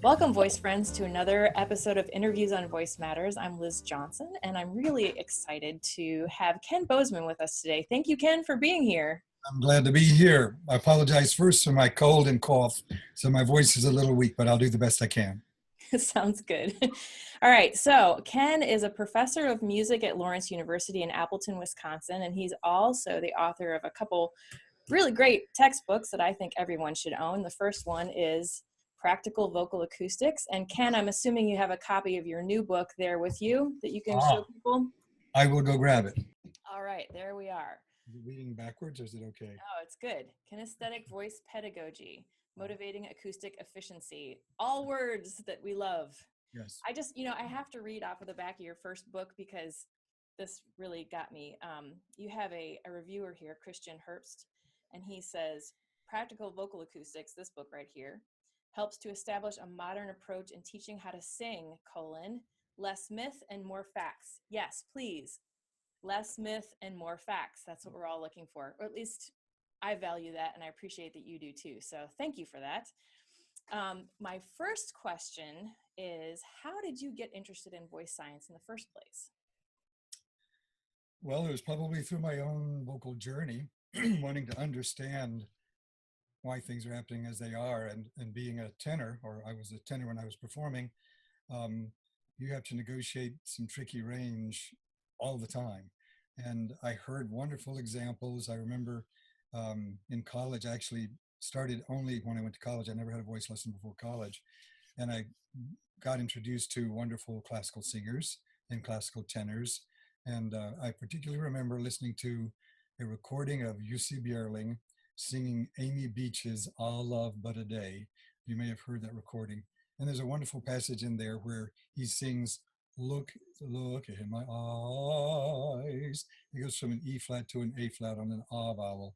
Welcome, voice friends, to another episode of Interviews on Voice Matters. I'm Liz Johnson, and I'm really excited to have Ken Bozeman with us today. Thank you, Ken, for being here. I'm glad to be here. I apologize first for my cold and cough, so my voice is a little weak, but I'll do the best I can. Sounds good. All right, so Ken is a professor of music at Lawrence University in Appleton, Wisconsin, and he's also the author of a couple really great textbooks that I think everyone should own. The first one is Practical Vocal Acoustics. And Ken, I'm assuming you have a copy of your new book there with you that you can show people. I will go grab it. All right, there we are. Is it reading backwards or is it okay? Oh, it's good. Kinesthetic Voice Pedagogy, Motivating Acoustic Efficiency. All words that we love. Yes. I have to read off of the back of your first book because this really got me. You have a reviewer here, Christian Herbst, and he says, Practical Vocal Acoustics, this book right here, helps to establish a modern approach in teaching how to sing, less myth and more facts. Yes, please. Less myth and more facts. That's what we're all looking for. Or at least I value that, and I appreciate that you do too. So thank you for that. My first question is, how did you get interested in voice science in the first place? Well, it was probably through my own vocal journey, wanting to understand why things are happening as they are, and being a tenor, or I was a tenor when I was performing, you have to negotiate some tricky range all the time. And I heard wonderful examples. I remember in college, I actually started only when I went to college. I never had a voice lesson before college. And I got introduced to wonderful classical singers and classical tenors. And I particularly remember listening to a recording of Jussi Björling singing Amy Beach's All Love But a Day. You may have heard that recording. And there's a wonderful passage in there where he sings, look in my eyes. It goes from an E flat to an A flat on an A vowel.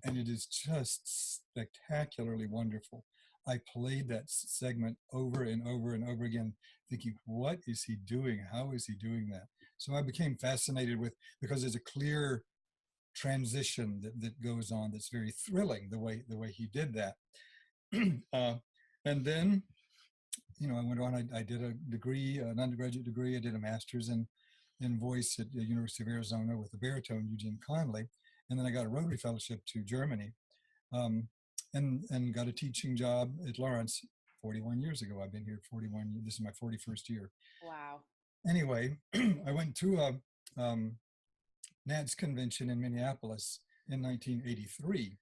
And it is just spectacularly wonderful. I played that segment over and over and over again, thinking, what is he doing? How is he doing that? So I became fascinated with, because there's a clear transition that goes on that's very thrilling, the way he did that. And then, I went on, I did a degree, an undergraduate degree. I did a master's in voice at the University of Arizona with the baritone Eugene Conley. And then I got a Rotary Fellowship to Germany, and got a teaching job at Lawrence 41 years ago. I've been here 41 years. This is my 41st year. Wow. Anyway, I went to a NADS convention in Minneapolis in 1983.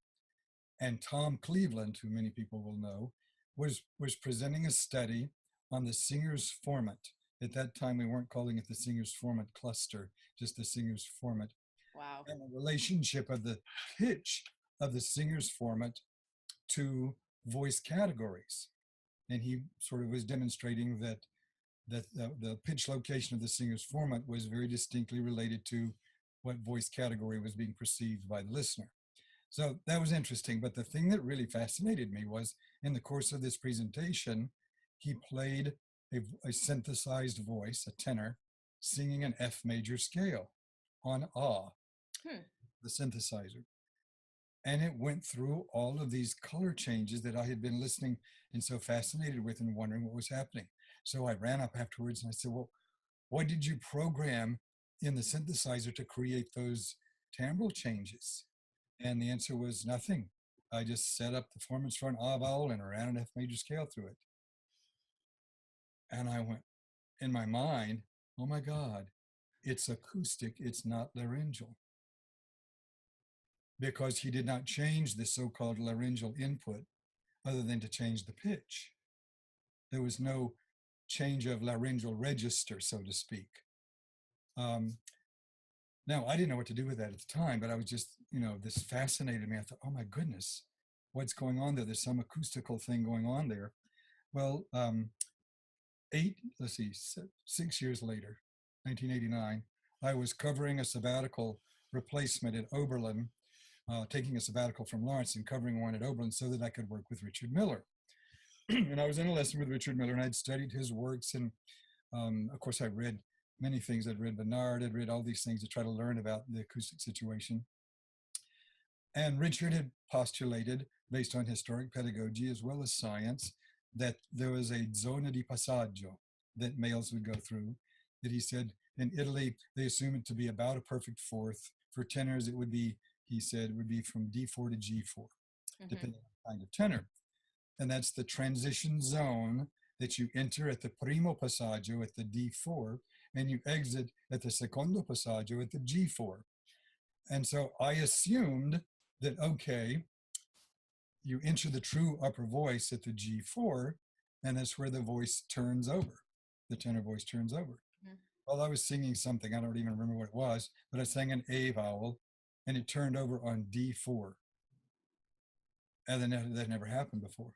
And Tom Cleveland, who many people will know, was presenting a study on the Singer's Format. At that time, we weren't calling it the Singer's Format cluster, just the Singer's Format. Wow. And the relationship of the pitch of the Singer's Format to voice categories. And he sort of was demonstrating that the pitch location of the Singer's Format was very distinctly related to what voice category was being perceived by the listener. So that was interesting. But the thing that really fascinated me was, in the course of this presentation, he played a synthesized voice, a tenor, singing an F major scale on the synthesizer. And it went through all of these color changes that I had been listening and so fascinated with and wondering what was happening. So I ran up afterwards and I said, well, what did you program in the synthesizer to create those timbral changes? And the answer was nothing. I just set up the formants for an A vowel and ran an F major scale through it. And I went, in my mind, oh my God, it's acoustic, it's not laryngeal. Because he did not change the so-called laryngeal input other than to change the pitch. There was no change of laryngeal register, so to speak. Now, I didn't know what to do with that at the time, but I was just, this fascinated me. I thought, oh my goodness, what's going on there? There's some acoustical thing going on there. Well, 6 years later, 1989, I was covering a sabbatical replacement at Oberlin, taking a sabbatical from Lawrence and covering one at Oberlin so that I could work with Richard Miller. And I was in a lesson with Richard Miller, and I'd studied his works. And of course, I read many things. I'd read Bernard, I'd read all these things to try to learn about the acoustic situation. And Richard had postulated, based on historic pedagogy as well as science, that there was a zona di passaggio that males would go through, that he said in Italy, they assume it to be about a perfect fourth. For tenors, it would be, he said, would be from D4 to G4, Mm-hmm. depending on the kind of tenor. And that's the transition zone that you enter at the primo passaggio at the D4, and you exit at the secondo passaggio at the G4. And so I assumed that, okay, you enter the true upper voice at the G4, and that's where the voice turns over. The tenor voice turns over. Mm-hmm. Well, I was singing something, I don't even remember what it was, but I sang an A vowel, and it turned over on D4. And then that never happened before.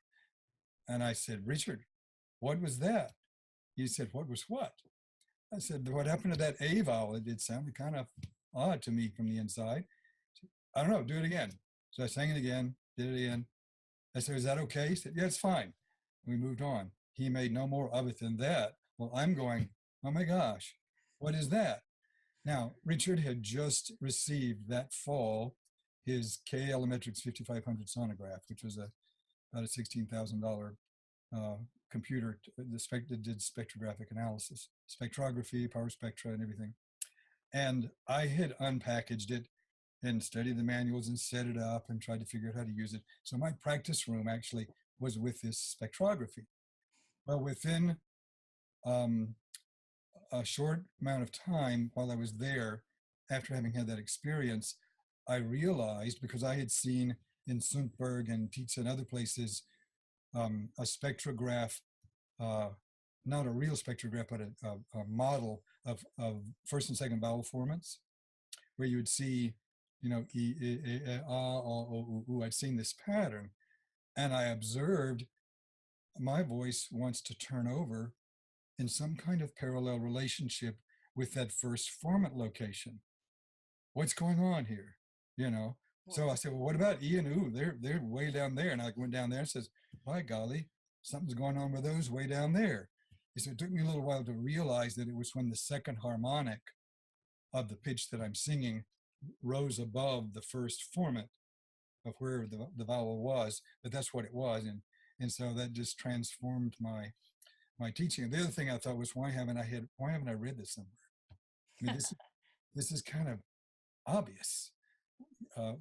And I said, Richard, what was that? He said, what was what? I said, what happened to that A vowel? It sounded kind of odd to me from the inside. I don't know, do it again. So I sang it again, did it again. I said, is that okay? He said, yeah, it's fine. We moved on. He made no more of it than that. Well, I'm going, oh my gosh, what is that? Now, Richard had just received that fall his K Allometrics 5500 sonograph, which was about a $16,000 computer that did spectrographic analysis, spectrography, power spectra, and everything. And I had unpackaged it and studied the manuals and set it up and tried to figure out how to use it. So my practice room actually was with this spectrography. Well, within a short amount of time while I was there, after having had that experience, I realized, because I had seen in Sundberg and Pizza and other places, a spectrograph, not a real spectrograph, but a model of first and second vowel formants, where you would see, you know, e, a, o, u. I'd seen this pattern, and I observed my voice wants to turn over in some kind of parallel relationship with that first formant location. What's going on here? You know? So I said, well, what about E and U? They're way down there. And I went down there and says, by golly, something's going on with those way down there. He said, it took me a little while to realize that it was when the second harmonic of the pitch that I'm singing rose above the first formant of where the vowel was, but that's what it was. And so that just transformed my teaching. And the other thing I thought was, why haven't I read this somewhere? I mean, this is kind of obvious.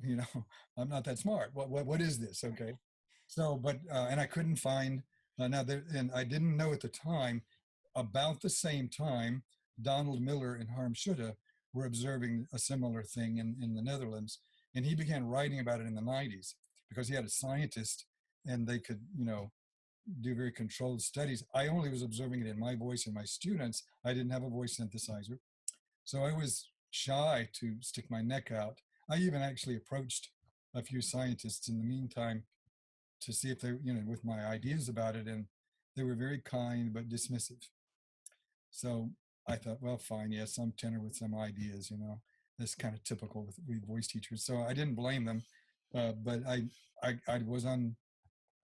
You know, I'm not that smart. What is this? Okay. So, but, and I couldn't find, and I didn't know at the time, about the same time, Donald Miller and Harm Schutte were observing a similar thing in the Netherlands. And he began writing about it in the 90s because he had a scientist and they could, you know, do very controlled studies. I only was observing it in my voice and my students. I didn't have a voice synthesizer. So I was shy to stick my neck out. I even actually approached a few scientists in the meantime to see if they, you know, with my ideas about it, and they were very kind but dismissive. So I thought, well, fine, yeah, some tenor with some ideas, you know, that's kind of typical with we voice teachers. So I didn't blame them, but I was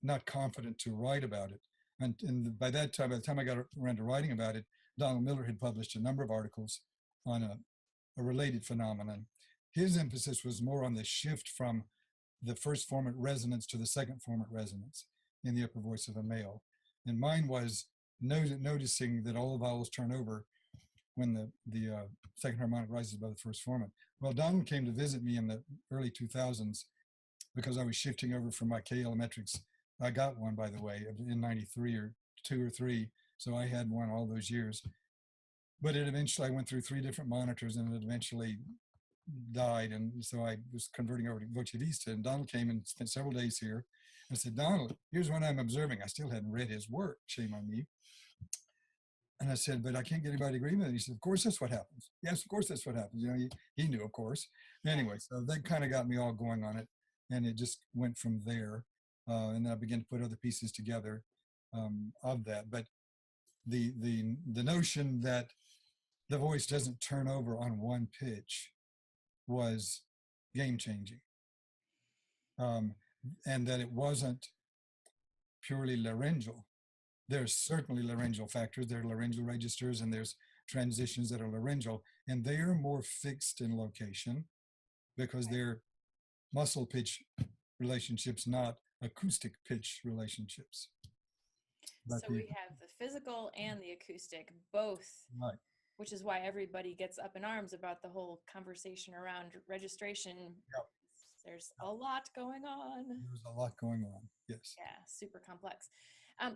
not confident to write about it. And by the time I got around to writing about it, Donald Miller had published a number of articles on a related phenomenon. His emphasis was more on the shift from the first formant resonance to the second formant resonance in the upper voice of a male. And mine was noticing that all the vowels turn over when the second harmonic rises above the first formant. Well, Donald came to visit me in the early 2000s because I was shifting over from my K Allometrics. I got one, by the way, in 93 or 2 or 3. So I had one all those years. But it eventually, I went through 3 different monitors and it eventually died. And so I was converting over to Voce Vista. And Donald came and spent several days here. I said, Donald, here's what I'm observing. I still hadn't read his work, shame on me. And I said, but I can't get anybody to agree with it. He said, of course, that's what happens. Yes, of course, that's what happens. You know, he knew, of course. Anyway, so that kind of got me all going on it. And it just went from there. And then I began to put other pieces together of that. But the notion that the voice doesn't turn over on one pitch was game changing. And that it wasn't purely laryngeal. There's certainly laryngeal factors. There are laryngeal registers and there's transitions that are laryngeal, and they are more fixed in location because they're muscle pitch relationships, not acoustic pitch relationships. about So the we have the physical and the acoustic both, right. which is why everybody gets up in arms about the whole conversation around registration. Yep. There's a lot going on. There's a lot going on. Yes. Yeah, super complex.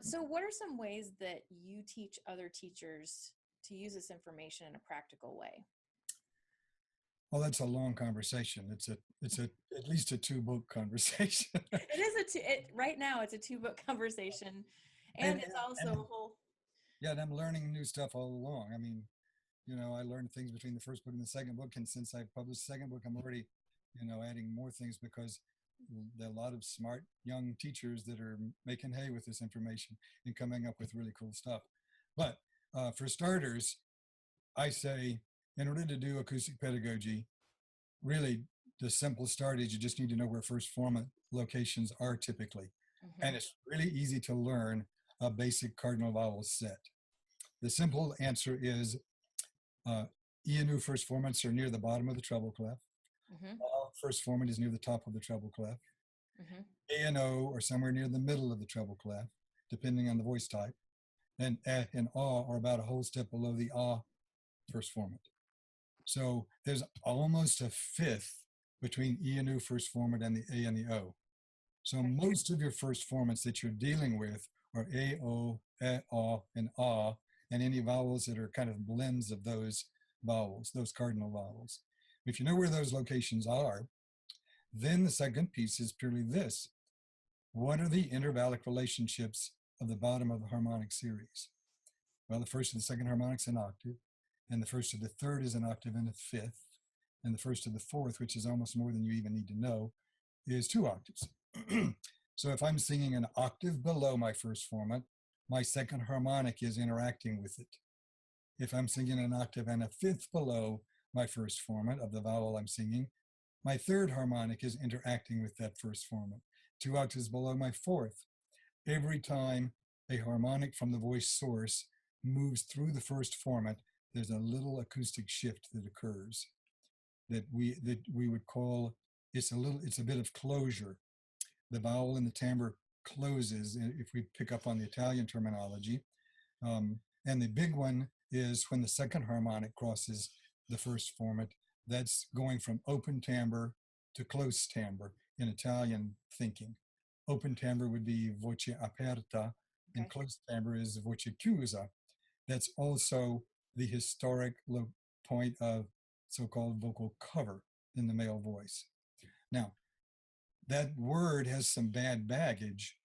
So what are some ways that you teach other teachers to use this information in a practical way? Well, that's a long conversation. It's at least a two-book conversation. It is right now it's a two-book conversation, and it's also and a whole. yeah, and I'm learning new stuff all along. I mean, I learned things between the first book and the second book, and since I published the second book, I'm already, adding more things because there are a lot of smart young teachers that are making hay with this information and coming up with really cool stuff. But for starters, I say in order to do acoustic pedagogy, really the simple start is you just need to know where first format locations are typically. Mhm. And it's really easy to learn a basic cardinal vowel set. The simple answer is E and U first formants are near the bottom of the treble clef. Mhm. First formant is near the top of the treble clef. Mhm. A and O are somewhere near the middle of the treble clef, depending on the voice type. And eh and ah are about a whole step below the ah first formant. So there's almost a fifth between E and U first formant and the A and the O. So Okay. most of your first formants that you're dealing with are A, O, E, A, and ah, and any vowels that are kind of blends of those vowels, those cardinal vowels. If you know where those locations are, then the second piece is purely this. What are the intervallic relationships of the bottom of the harmonic series? Well, the first and the second harmonic's an octave, and the first of the third is an octave and a fifth, and the first of the fourth, which is almost more than you even need to know, is 2 octaves. So if I'm singing an octave below my first formant, my second harmonic is interacting with it. If I'm singing an octave and a fifth below my first formant of the vowel I'm singing, my third harmonic is interacting with that first formant. 2 octaves below my fourth. Every time a harmonic from the voice source moves through the first formant, there's a little acoustic shift that occurs that we would call it's a bit of closure. The vowel in the timbre closes if we pick up on the Italian terminology. And the big one is when the second harmonic crosses the first formant, that's going from open timbre to close timbre in Italian thinking. Open timbre would be voce aperta, and Okay. close timbre is voce chiusa. That's also the historic point of so-called vocal cover in the male voice. Now, that word has some bad baggage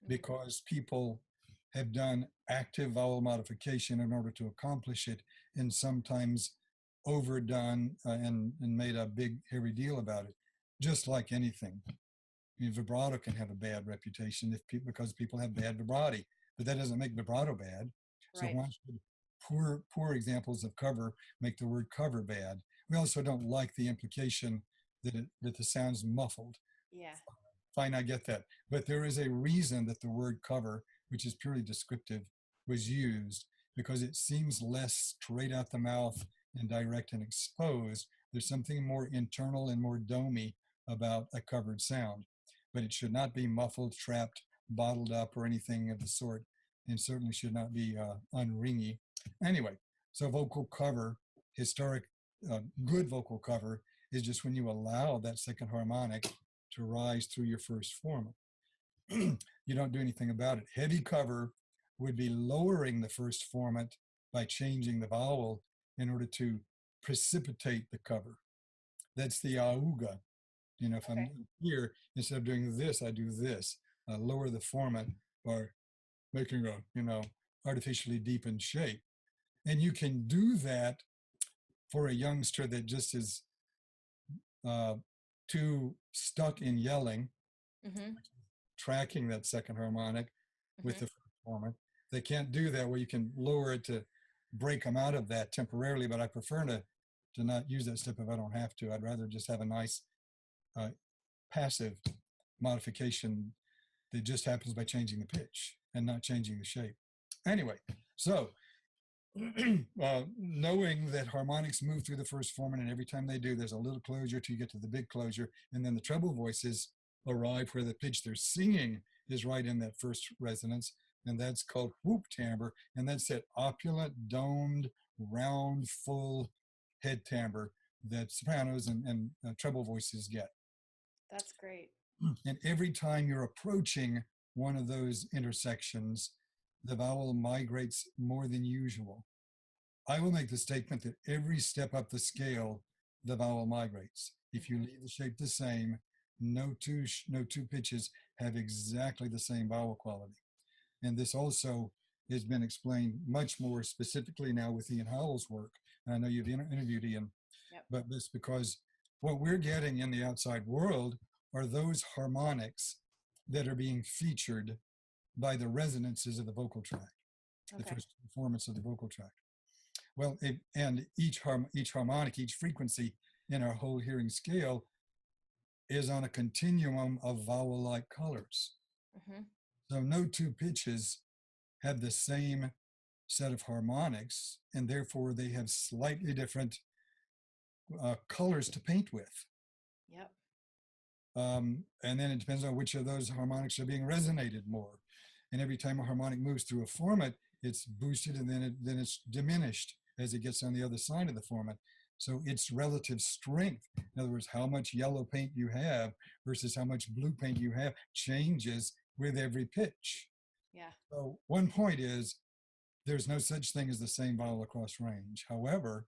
because people have done active vowel modification in order to accomplish it, and sometimes overdone and made a big hairy deal about it. Just like anything, I mean, vibrato can have a bad reputation because people have bad vibrati, but that doesn't make vibrato bad. So Right. why should poor examples of cover make the word cover bad? We also don't like the implication that the sound's muffled. Yeah. Fine, I get that. But there is a reason that the word cover, which is purely descriptive, was used because it seems less straight out the mouth and direct and exposed. There's something more internal and more domey about a covered sound. But it should not be muffled, trapped, bottled up, or anything of the sort, and certainly should not be unringy. Anyway, so vocal cover, historic, good vocal cover, is just when you allow that second harmonic to rise through your first formant. You don't do anything about it. Heavy cover would be lowering the first formant by changing the vowel in order to precipitate the cover. That's the auga. If Okay. I'm here, instead of doing this, I do this. I lower the formant by making a, artificially deepened shape. And you can do that for a youngster that just is too stuck in yelling, Mm-hmm. tracking that second harmonic with Mm-hmm. the first formant. They can't do that where you can lower it to break them out of that temporarily, but I prefer to not use that step if I don't have to. I'd rather just have a nice passive modification that just happens by changing the pitch and not changing the shape. Anyway, so knowing that harmonics move through the first formant, and every time they do, there's a little closure till you get to the big closure, and then the treble voices arrive where the pitch they're singing is right in that first resonance. and that's called whoop timbre, and that's that opulent, domed, round, full head timbre that sopranos and treble voices get. That's great. And every time you're approaching one of those intersections, the vowel migrates more than usual. I will make the statement that every step up the scale, the vowel migrates. If you leave the shape the same, no two pitches have exactly the same vowel quality. And this also has been explained much more specifically now with Ian Howell's work. And I know you've interviewed Ian, Yep. but this because what we're getting in the outside world are those harmonics that are being featured by the resonances of the vocal tract, the Okay. first performance of the vocal tract. Well, and each harmonic, each frequency in our whole hearing scale is on a continuum of vowel-like colors. Mm-hmm. So no two pitches have the same set of harmonics, and therefore they have slightly different colors to paint with. Yep. And then it depends on which of those harmonics are being resonated more. And every time a harmonic moves through a format, it's boosted and then it's diminished as it gets on the other side of the format. So its relative strength, in other words, how much yellow paint you have versus how much blue paint you have, changes with every pitch. Yeah. So one point is there's no such thing as the same vowel across range. However,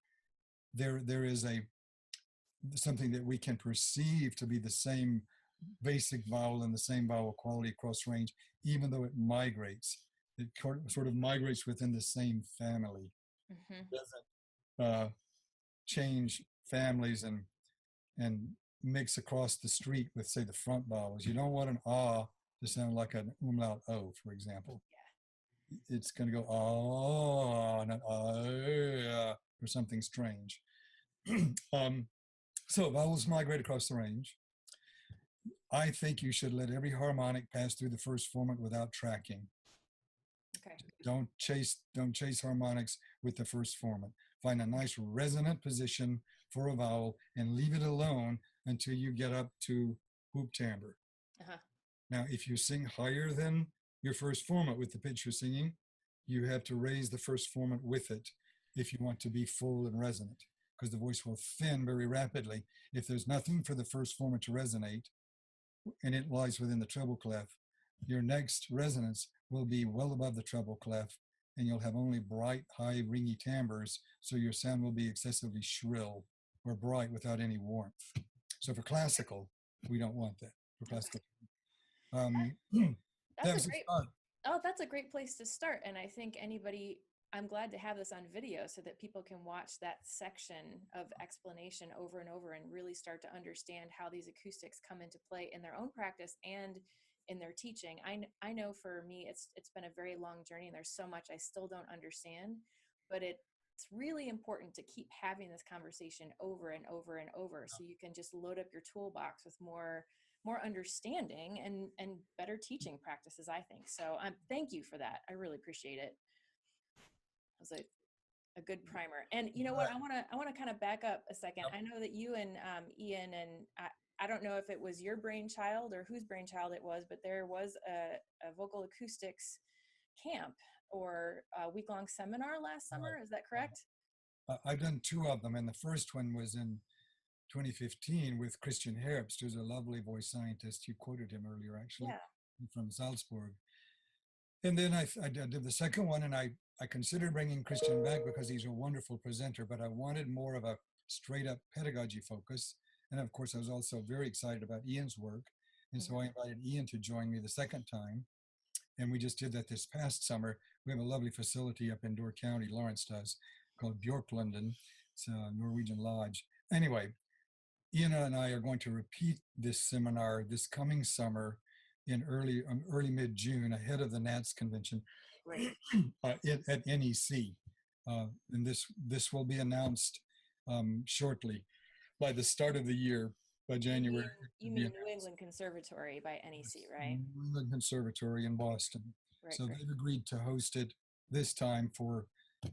there is something that we can perceive to be the same basic vowel and the same vowel quality across range, even though it migrates. It sort of migrates within the same family. Mm-hmm. It doesn't change families and mix across the street with, say, the front vowels. You don't want an ah to sound like an umlaut o, for example. Yeah. It's going to go ah, not ah, or something strange. So vowels migrate across the range. I think you should let every harmonic pass through the first formant without tracking. Okay. Don't chase harmonics with the first formant. Find a nice resonant position for a vowel and leave it alone until you get up to whoop timbre. Uh-huh. Now, if you sing higher than your first formant with the pitch you're singing, you have to raise the first formant with it if you want to be full and resonant, because the voice will thin very rapidly. If there's nothing for the first formant to resonate, and it lies within the treble clef, your next resonance will be well above the treble clef, and you'll have only bright, high, ringy timbres, so your sound will be excessively shrill or bright without any warmth. So for classical, we don't want that. For classical, that's a great. Oh, that's a great place to start, and I think I'm glad to have this on video so that people can watch that section of explanation over and over and really start to understand how these acoustics come into play in their own practice and in their teaching. I know for me, it's been a very long journey and there's so much I still don't understand, but it's really important to keep having this conversation over and over and over so you can just load up your toolbox with more understanding and better teaching practices, I think. So thank you for that. I really appreciate it. It was a good primer. And you know what, I want to kind of back up a second. I know that you and Ian, and I don't know if it was your brainchild or whose brainchild it was, but there was a vocal acoustics camp or a week-long seminar last summer. Is that correct? I've done two of them, and the first one was in 2015 with Christian Herbst, who's a lovely voice scientist. You quoted him earlier, actually, from Salzburg. And then I did the second one, and I considered bringing Christian back because he's a wonderful presenter, but I wanted more of a straight up pedagogy focus. And of course, I was also very excited about Ian's work. And so I invited Ian to join me the second time. And we just did that this past summer. We have a lovely facility up in Door County, Lawrence does, called Bjorklanden. It's a Norwegian lodge. Anyway, Ian and I are going to repeat this seminar this coming summer in early mid-June, ahead of the NATS convention, Right. at NEC. And this will be announced shortly, by the start of the year, by January. You mean New England Conservatory by NEC, right? New England Conservatory in Boston. Right, so they've agreed to host it this time for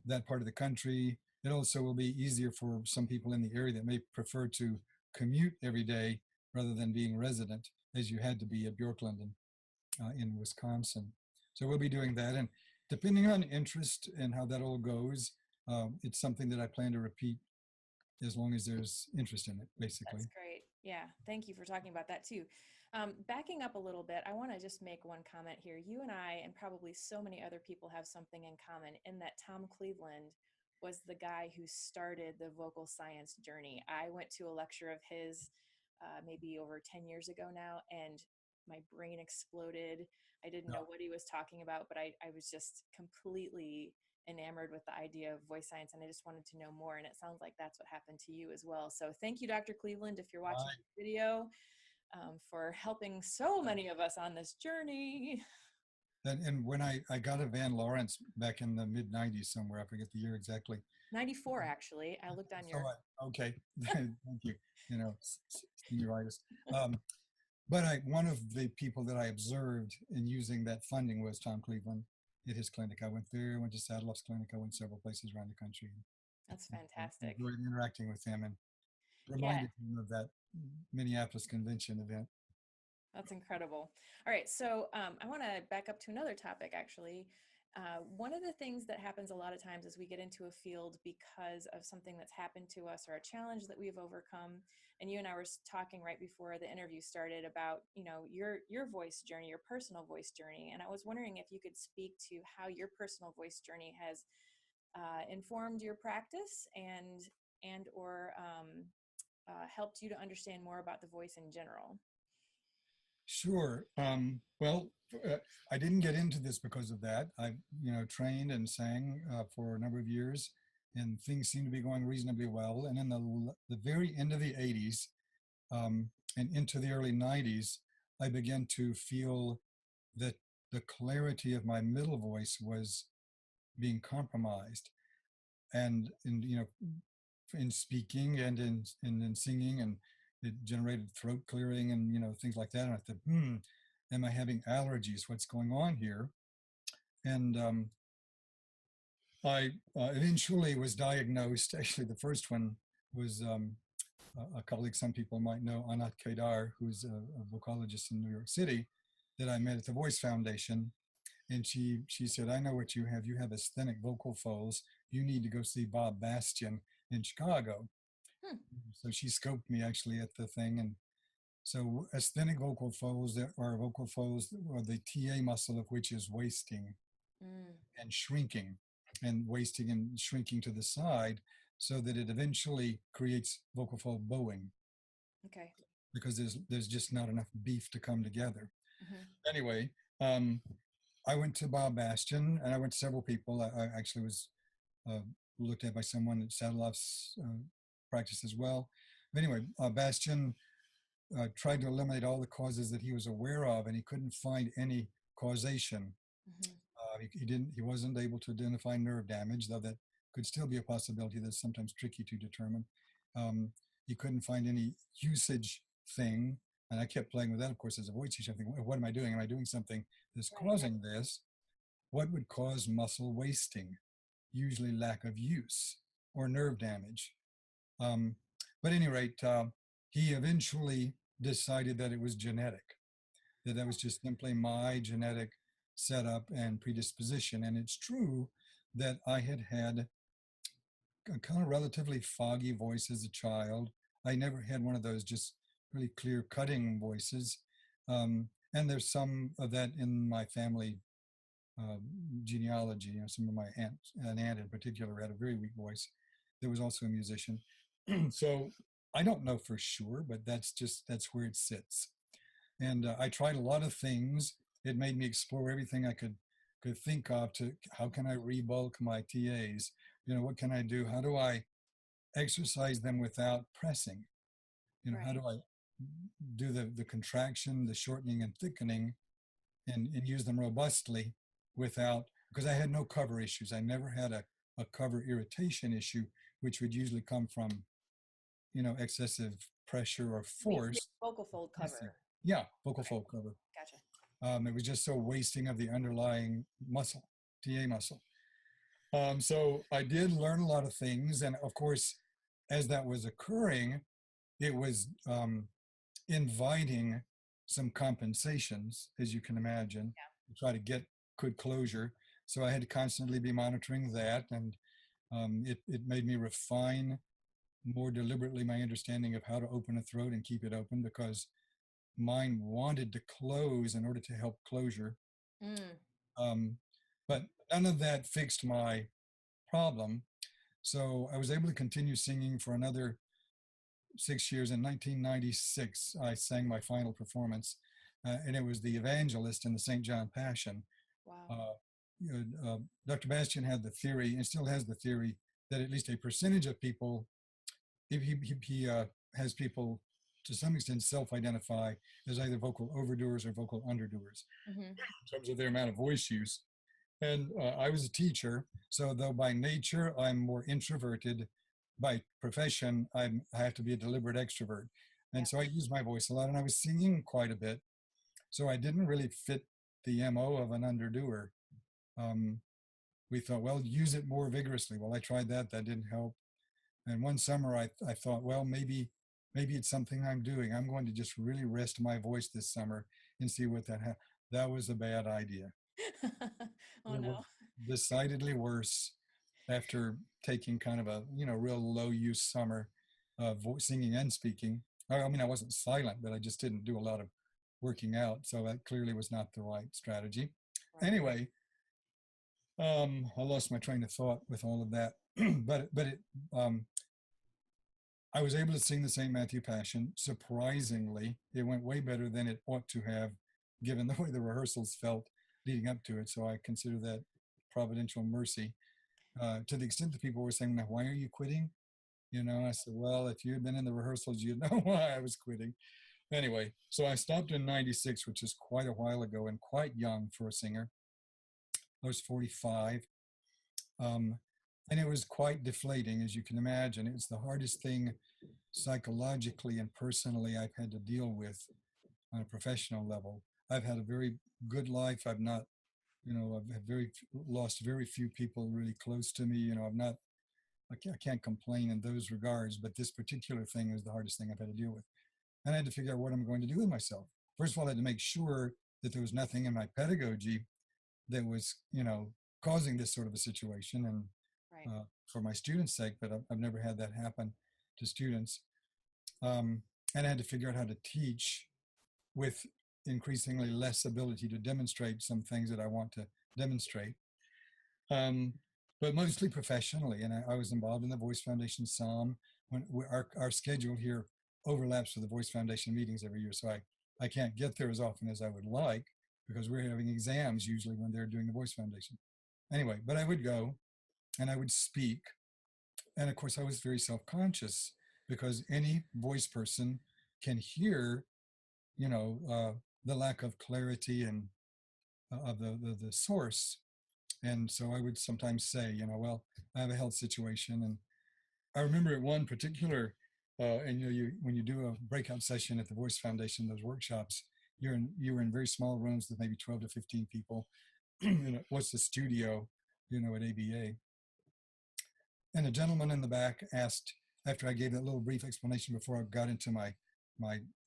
that part of the country. It also will be easier for some people in the area that may prefer to commute every day rather than being resident, as you had to be at Bjorklanden in Wisconsin. So we'll be doing that. And depending on interest and how that all goes, it's something that I plan to repeat as long as there's interest in it, basically. That's great. Yeah. Thank you for talking about that too. Backing up a little bit, I want to just make one comment here. You and I, and probably so many other people, have something in common in that Tom Cleveland was the guy who started the vocal science journey. I went to a lecture of his maybe over 10 years ago now, and my brain exploded. I didn't Yeah. know what he was talking about, but I was just completely enamored with the idea of voice science, and I just wanted to know more, and it sounds like that's what happened to you as well. So thank you, Dr. Cleveland, if you're watching I, this video, for helping so many of us on this journey. and when I got a Van Lawrence back in the mid 90s somewhere, I forget the year exactly. 94, actually. I looked on So your... okay, thank you. You know, senioritis. Um, but one of the people that I observed in using that funding was Tom Cleveland at his clinic. I went there, went to Saddleup's clinic, I went several places around the country. That's And fantastic. enjoyed interacting with him and Yeah, reminded him of that Minneapolis convention event. that's incredible. All right, so I want to back up to another topic, actually. One of the things that happens a lot of times is we get into a field because of something that's happened to us or a challenge that we've overcome. And you and I were talking right before the interview started about, you know, your voice journey, your personal voice journey. And I was wondering if you could speak to how your personal voice journey has informed your practice and or helped you to understand more about the voice in general. Sure. Well, I didn't get into this because of that. I, trained and sang for a number of years, and things seemed to be going reasonably well. And in the very end of the 80s and into the early 90s, I began to feel that the clarity of my middle voice was being compromised. And in speaking and in singing, and it generated throat clearing and things like that. And I thought, am I having allergies? What's going on here? And I eventually was diagnosed. Actually, the first one was a colleague some people might know, Anat Kedar, who's a vocalogist in New York City, that I met at the Voice Foundation. And she said, I know what you have. You have asthenic vocal folds. You need to go see Bob Bastian in Chicago. Hmm. So she scoped me actually at the thing. And so asthenic vocal folds are vocal folds, or the TA muscle of which is wasting Mm, and shrinking, and wasting and shrinking to the side, so that it eventually creates vocal fold bowing, okay. because there's just not enough beef to come together. Mm-hmm. Anyway, I went to Bob Bastian, and I went to several people. I actually was uh, looked at by someone at Saddleup's practice as well. But anyway, Bastian tried to eliminate all the causes that he was aware of, and he couldn't find any causation. Mm-hmm. He wasn't able to identify nerve damage, though that could still be a possibility. That's sometimes tricky to determine. He couldn't find any usage thing, and I kept playing with that, of course, as a voice teacher. I'm thinking, what am I doing? Am I doing something that's causing this? What would cause muscle wasting? Usually lack of use or nerve damage. But at any rate, he eventually decided that it was genetic, that was just simply my genetic setup and predisposition. And it's true that I had had a kind of relatively foggy voice as a child. I never had one of those just really clear cutting voices. And there's some of that in my family uh, genealogy. Some of my an aunt in particular had a very weak voice. There was also a musician. So I don't know for sure, but that's where it sits. And I tried a lot of things. It made me explore everything I could think of to how can I rebulk my TAs? What can I do? How do I exercise them without pressing? How Right. do I do the contraction, the shortening and thickening, and use them robustly without, because I had no cover issues. I never had a cover irritation issue, which would usually come from, excessive pressure or You mean force. vocal fold cover? Yeah, vocal Okay. fold cover. Gotcha. It was just so wasting of the underlying muscle, TA muscle. So I did learn a lot of things. And of course, as that was occurring, it was inviting some compensations, as you can imagine, to try to get could closure. So I had to constantly be monitoring that, and it made me refine more deliberately my understanding of how to open a throat and keep it open, because mine wanted to close in order to help closure. Mm. Um, but none of that fixed my problem. So I was able to continue singing for another 6 years. In 1996, I sang my final performance, and it was the Evangelist in the St. John Passion. Wow. Uh, Dr. Bastian had the theory, and still has the theory, that at least a percentage of people, if he has people to some extent self-identify as either vocal overdoers or vocal underdoers Mm-hmm. in terms of their amount of voice use. And I was a teacher, so though by nature I'm more introverted, by profession I have to be a deliberate extrovert. Yeah. And so I use my voice a lot, and I was singing quite a bit. So I didn't really fit the MO of an underdoer. Um, we thought, well, use it more vigorously. Well, I tried that. That didn't help. And one summer I thought, well, maybe it's something I'm doing. I'm going to just really rest my voice this summer and see what that was a bad idea. Oh It was no. decidedly worse after taking kind of a real low use summer, singing and speaking. I mean, I wasn't silent, but I just didn't do a lot of working out, so that clearly was not the right strategy. Right. Anyway, I lost my train of thought with all of that, um, I was able to sing the St. Matthew Passion. Surprisingly, it went way better than it ought to have, given the way the rehearsals felt leading up to it. So I consider that providential mercy. To the extent that people were saying, "Now, why are you quitting?" I said, "Well, if you had been in the rehearsals, you'd know why I was quitting." Anyway, so I stopped in '96, which is quite a while ago and quite young for a singer. I was 45. Um, and it was quite deflating, as you can imagine. It was the hardest thing psychologically and personally I've had to deal with on a professional level. I've had a very good life. I've not, I've lost very few people really close to me. I can't complain in those regards, but this particular thing was the hardest thing I've had to deal with. And I had to figure out what I'm going to do with myself. First of all, I had to make sure that there was nothing in my pedagogy that was, causing this sort of a situation, and Right. for my students' sake, but I've never had that happen to students. And I had to figure out how to teach with increasingly less ability to demonstrate some things that I want to demonstrate, um, but mostly professionally. And I was involved in the Voice Foundation some. When our schedule here overlaps with the Voice Foundation meetings every year, so I can't get there as often as I would like, because we're having exams usually when they're doing the Voice Foundation. Anyway, but I would go and I would speak. And of course, I was very self-conscious, because any voice person can hear, the lack of clarity and of the source. And so I would sometimes say, well, I have a health situation. And I remember at one particular, and when you do a breakout session at the Voice Foundation, those workshops, you were in very small rooms with maybe 12 to 15 people. What's the studio, at ABA. And a gentleman in the back asked, after I gave that little brief explanation before I got into my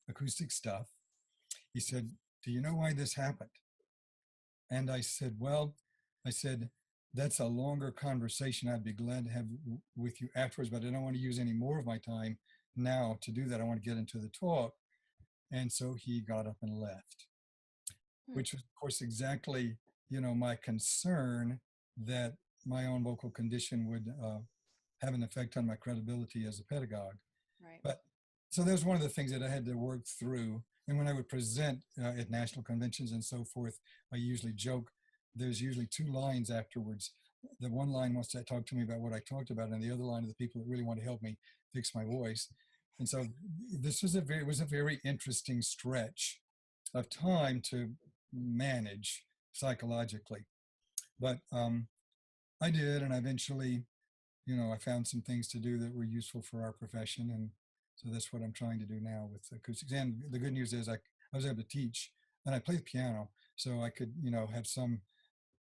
acoustic stuff, he said, "Do you know why this happened?" And I said, "Well," I said, "that's a longer conversation I'd be glad to have with you afterwards, but I don't want to use any more of my time now to do that. I want to get into the talk." And so he got up and left, Hmm. which was, of course, exactly, my concern that my own vocal condition would have an effect on my credibility as a pedagogue. Right. But so that was one of the things that I had to work through. And when I would present at national conventions and so forth, I usually joke, there's usually two lines afterwards. The one line wants to talk to me about what I talked about, and the other line are the people that really want to help me fix my voice. And so this was it was a very interesting stretch of time to manage psychologically. But I did, and I eventually, I found some things to do that were useful for our profession. And so that's what I'm trying to do now with acoustics. And the good news is I was able to teach, and I play the piano, so I could, have some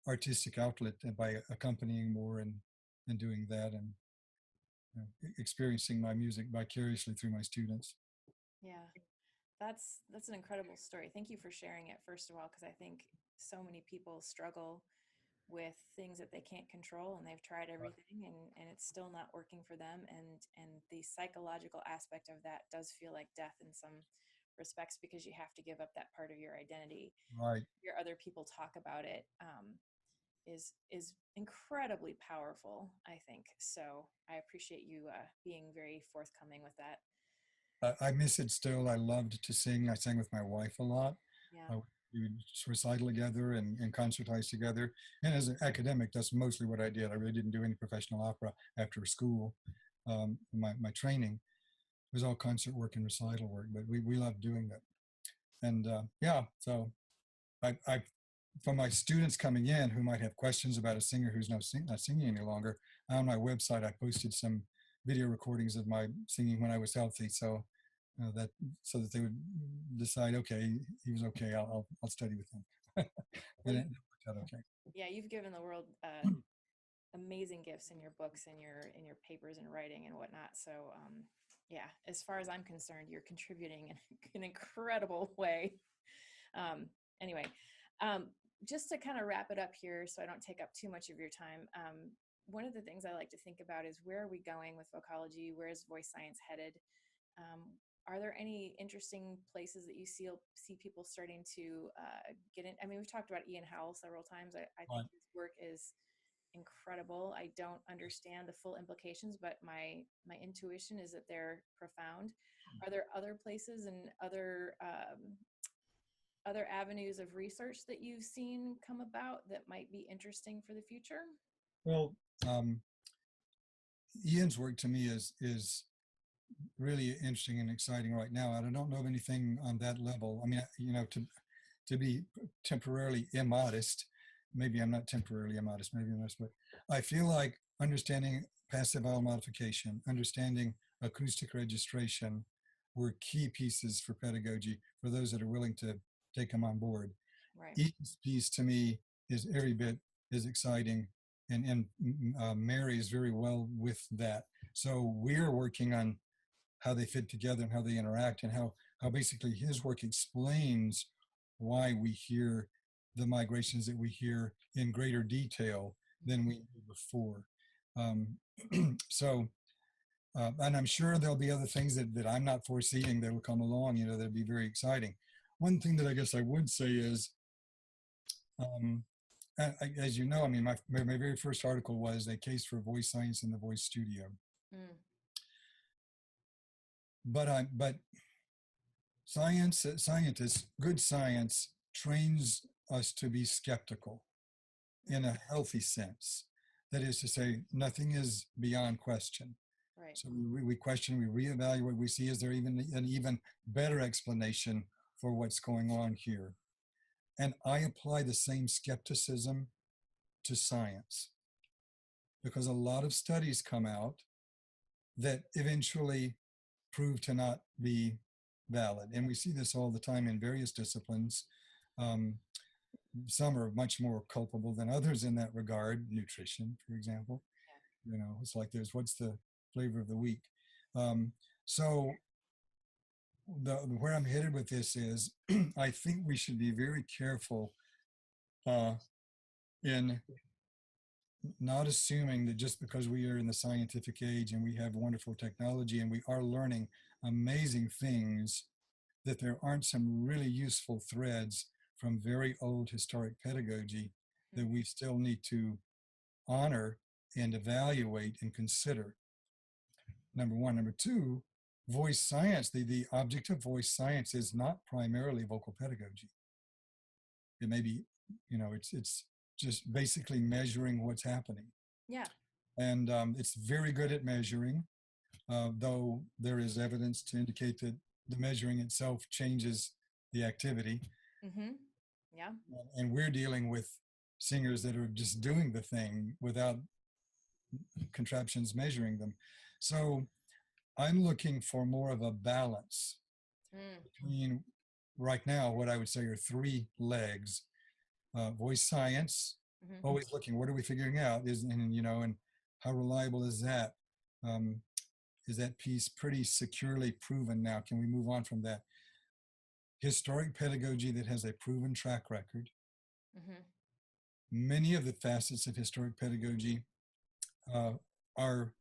artistic outlet by accompanying more and doing that, and experiencing my music vicariously through my students. Yeah. That's an incredible story. Thank you for sharing it, first of all, because I think so many people struggle with things that they can't control, and they've tried everything, and it's still not working for them. And the psychological aspect of that does feel like death in some respects, because you have to give up that part of your identity. Right. Hear other people talk about it is incredibly powerful, I think. So I appreciate you being very forthcoming with that. I miss it still. I loved to sing. I sang with my wife a lot. Yeah. We would recital together and concertize together. And as an academic, that's mostly what I did. I really didn't do any professional opera after school. My training was all concert work and recital work, but we loved doing that. And yeah, so I for my students coming in who might have questions about a singer who's not singing any longer, on my website I posted some video recordings of my singing when I was healthy, so that so that they would decide, okay, he was okay, I'll study with him. And it worked out okay. Yeah, you've given the world amazing gifts in your books and your papers and writing and whatnot. So yeah, as far as I'm concerned, you're contributing in an incredible way. Anyway, just to kind of wrap it up here, so I don't take up too much of your time. One of the things I like to think about is, where are we going with vocology? Where is voice science headed? Are there any interesting places that you see people starting to get in? I mean, we've talked about Ian Howell several times. I think his work is incredible. I don't understand the full implications, but my intuition is that they're profound. Are there other places and other avenues of research that you've seen come about that might be interesting for the future? Well, Ian's work to me is really interesting and exciting right now. I don't know of anything on that level. I mean, to be temporarily immodest, maybe I'm not temporarily immodest, maybe I'm not, but I feel like understanding passive vowel modification, understanding acoustic registration were key pieces for pedagogy for those that are willing to take them on board. Right. Each piece to me is every bit as exciting and marries very well with that. So we're working on how they fit together and how they interact, and how basically his work explains why we hear the migrations that we hear in greater detail than we knew before. So, and I'm sure there'll be other things that I'm not foreseeing that will come along, that'll be very exciting. One thing that I guess I would say is, as you know, I mean, my very first article was a case for voice science in the voice studio. Mm. But scientists, good science trains us to be skeptical in a healthy sense. That is to say, nothing is beyond question. Right. So we question, we reevaluate, we see, is there even an even better explanation for what's going on here? And I apply the same skepticism to science, because a lot of studies come out that eventually prove to not be valid. And we see this all the time in various disciplines. Some are much more culpable than others in that regard. Nutrition, for example. Yeah. It's like what's the flavor of the week? So where I'm headed with this is, I think we should be very careful in not assuming that just because we are in the scientific age and we have wonderful technology and we are learning amazing things, that there aren't some really useful threads from very old historic pedagogy that we still need to honor and evaluate and consider. Number one. Number two, voice science, the object of voice science is not primarily vocal pedagogy. It may be, it's just basically measuring what's happening. Yeah. And it's very good at measuring, though there is evidence to indicate that the measuring itself changes the activity. Mm-hmm. Yeah. And we're dealing with singers that are just doing the thing without contraptions measuring them. So I'm looking for more of a balance between, right now, what I would say are three legs. Voice science, always looking, what are we figuring out? And how reliable is that? Is that piece pretty securely proven now? Can we move on from that? Historic pedagogy that has a proven track record. Mm-hmm. Many of the facets of historic pedagogy are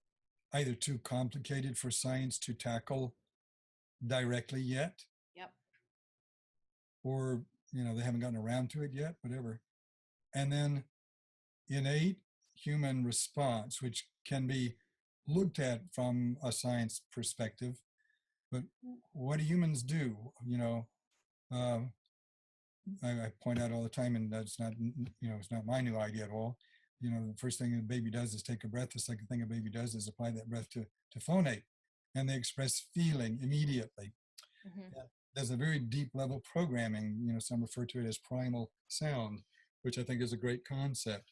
either too complicated for science to tackle directly yet, Yep. or they haven't gotten around to it yet, whatever. And then innate human response, which can be looked at from a science perspective, but what do humans do? Uh, I point out all the time, and that's not, it's not my new idea at all. The first thing a baby does is take a breath. The second thing a baby does is apply that breath to phonate, and they express feeling immediately. Mm-hmm. There's a very deep level programming. Some refer to it as primal sound, which I think is a great concept.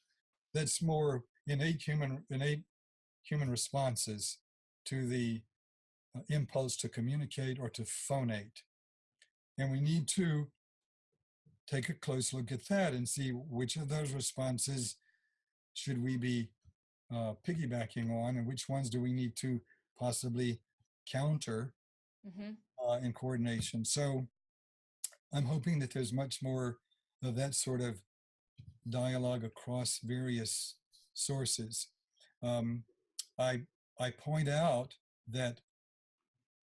That's more innate human responses to the impulse to communicate or to phonate, and we need to take a close look at that and see which of those responses should we be piggybacking on, and which ones do we need to possibly counter Mm-hmm. in coordination. So I'm hoping that there's much more of that sort of dialogue across various sources. Um, I, I point out that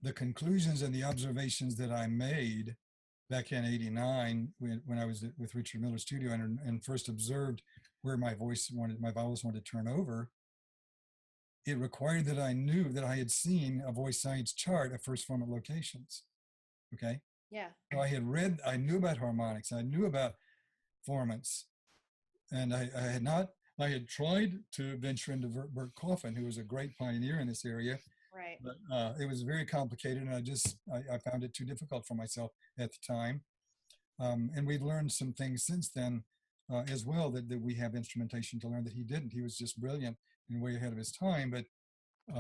the conclusions and the observations that I made back in '89 when I was with Richard Miller's studio and first observed where my vowels wanted to turn over, it required that I knew that I had seen a voice science chart of first formant locations. Okay. Yeah. So I knew about harmonics, I knew about formants, and I had tried to venture into Bert Coffin, who was a great pioneer in this area, Right. but it was very complicated, and I found it too difficult for myself at the time. And we've learned some things since then as well that we have instrumentation to learn that he didn't. He was just brilliant and way ahead of his time, but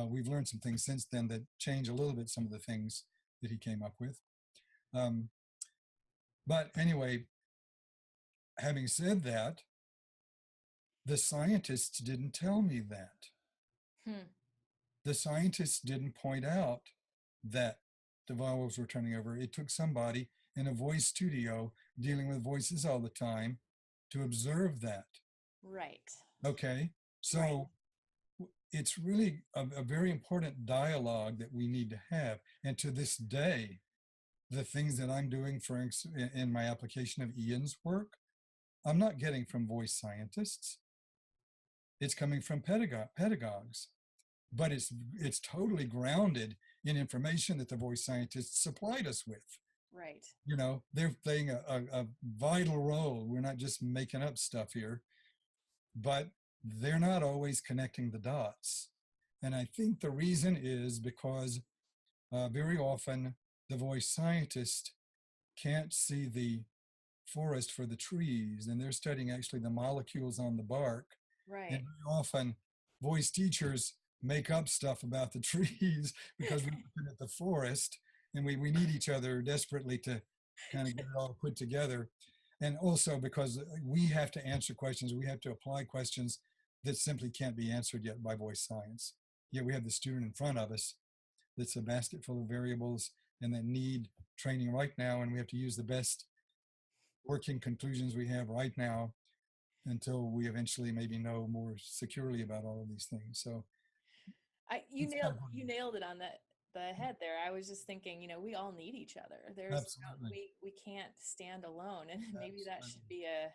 we've learned some things since then that change a little bit some of the things that he came up with. But anyway, having said that, the scientists didn't tell me that. Hmm. The scientists didn't point out that the vowels were turning over. It took somebody in a voice studio dealing with voices all the time to observe that. Right. Okay. So right. It's really a very important dialogue that we need to have. And to this day, the things that I'm doing in my application of Ian's work, I'm not getting from voice scientists. It's coming from pedagogues, but it's totally grounded in information that the voice scientists supplied us with. Right. They're playing a vital role. We're not just making up stuff here, but they're not always connecting the dots. And I think the reason is because very often the voice scientist can't see the forest for the trees, and they're studying actually the molecules on the bark. Right. And very often voice teachers make up stuff about the trees because we're looking at the forest, and we need each other desperately to kind of get it all put together. And also because we have to answer questions, we have to apply questions that simply can't be answered yet by voice science. Yet we have the student in front of us that's a basket full of variables and that need training right now, and we have to use the best working conclusions we have right now until we eventually maybe know more securely about all of these things. So you nailed it on the head there. I was just thinking, we all need each other. Absolutely. We can't stand alone, and maybe Absolutely. that should be a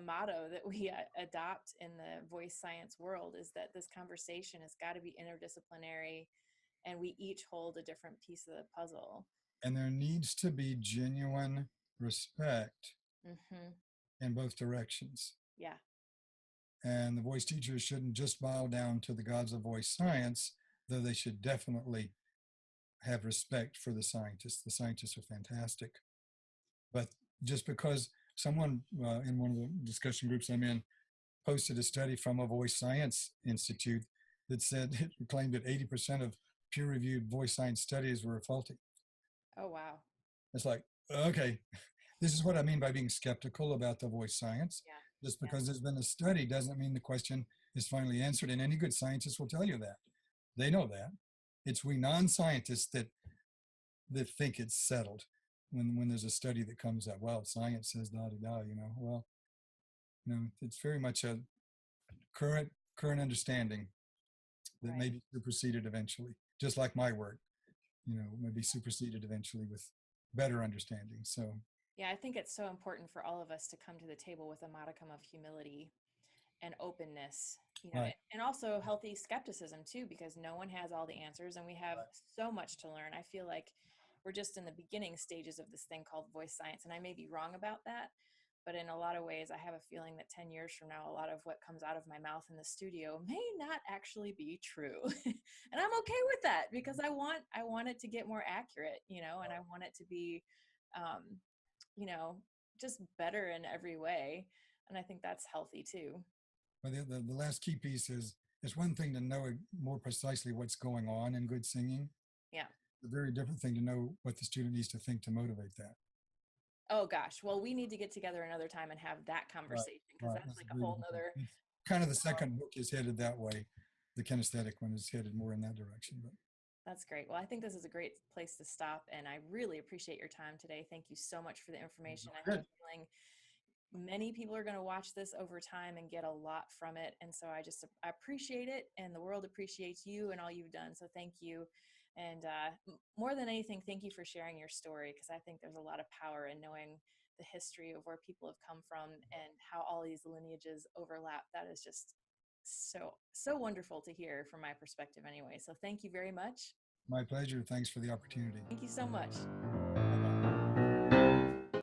motto that we adopt in the voice science world, is that this conversation has got to be interdisciplinary, and we each hold a different piece of the puzzle. And there needs to be genuine respect in both directions. Yeah. And the voice teachers shouldn't just bow down to the gods of voice science, though they should definitely have respect for the scientists. The scientists are fantastic. But just because someone in one of the discussion groups I'm in posted a study from a voice science institute that said it claimed that 80% of peer-reviewed voice science studies were faulty. Oh, wow. It's like, okay, this is what I mean by being skeptical about the voice science. Yeah. Just because there's been a study doesn't mean the question is finally answered, and any good scientist will tell you that. They know that. It's we non-scientists that think it's settled. when there's a study that comes out, well, science says da da da, well, it's very much a current understanding that may Right. be superseded eventually, just like my work, may be superseded eventually with better understanding. So, Yeah, I think it's so important for all of us to come to the table with a modicum of humility and openness, right, and also healthy skepticism too, because no one has all the answers and we have right. so much to learn. I feel like we're just in the beginning stages of this thing called voice science, and I may be wrong about that, but in a lot of ways, I have a feeling that 10 years from now, a lot of what comes out of my mouth in the studio may not actually be true. And I'm okay with that because I want it to get more accurate, and I want it to be, um, you know, just better in every way. And I think that's healthy too. But the last key piece is it's one thing to know more precisely what's going on in good singing. Yeah. A very different thing to know what the student needs to think to motivate that. Oh gosh. Well, we need to get together another time and have that Right, conversation because right. that's That's like a a very whole different thing. nother. It's kind of the second book is headed that way. The kinesthetic one is headed more in that direction. But That's great. Well, I think this is a great place to stop, and I really appreciate your time today. Thank you so much for the information. I have good. a feeling many people are going to watch this over time and get a lot from it, and so I appreciate it, and the world appreciates you and all you've done. So thank you, and more than anything, thank you for sharing your story, because I think there's a lot of power in knowing the history of where people have come from and how all these lineages overlap. That is just so wonderful to hear from my perspective anyway. So thank you very much. My pleasure. Thanks for the opportunity. Thank you so much.